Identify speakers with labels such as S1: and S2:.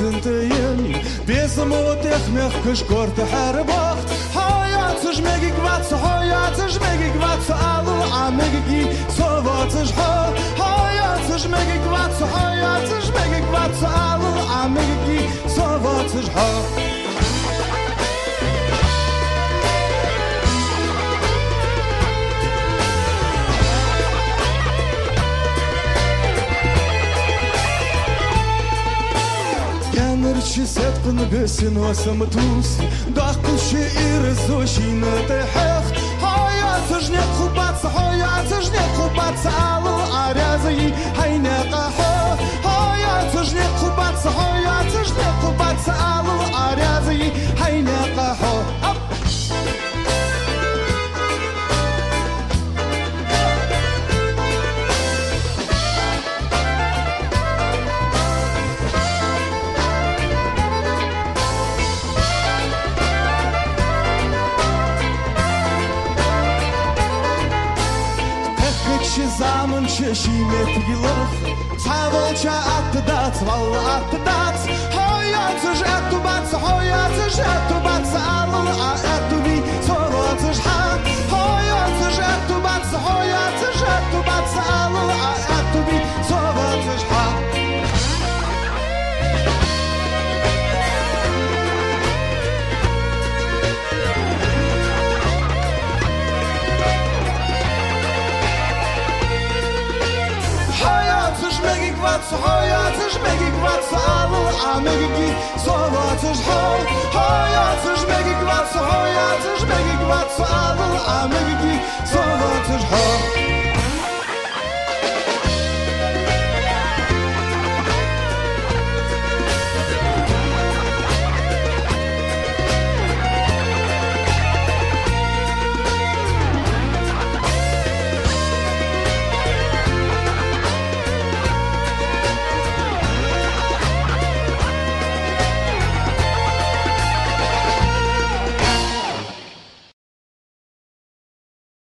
S1: تنتين بيسموت يخمخ كشكورت حربخت حياتش ميجي قبات حياتش ميجي قبات ألو عميجي صوتش حياتش ميجي قبات حياتش ميجي قبات ألو عميجي صوتش Чи сетку нагасин васам туси, дахкул ши ирзоши на техах. Хаятся ж не купаться, алу арязаи хайне каха. Хаятся ж не купаться, алу арязаи хайне каха. Zusammen tschüssi mit Geloch Zavolcha attedat, walla attedat Hoyatsch attebat, allu a attebi Zolotsch ha Hoyatsch attebat, allu a attebi Zolotsch ha Hayatış megi kvatsa alu amegi sovatış hayatış megi kvatsa alu amegi sovatış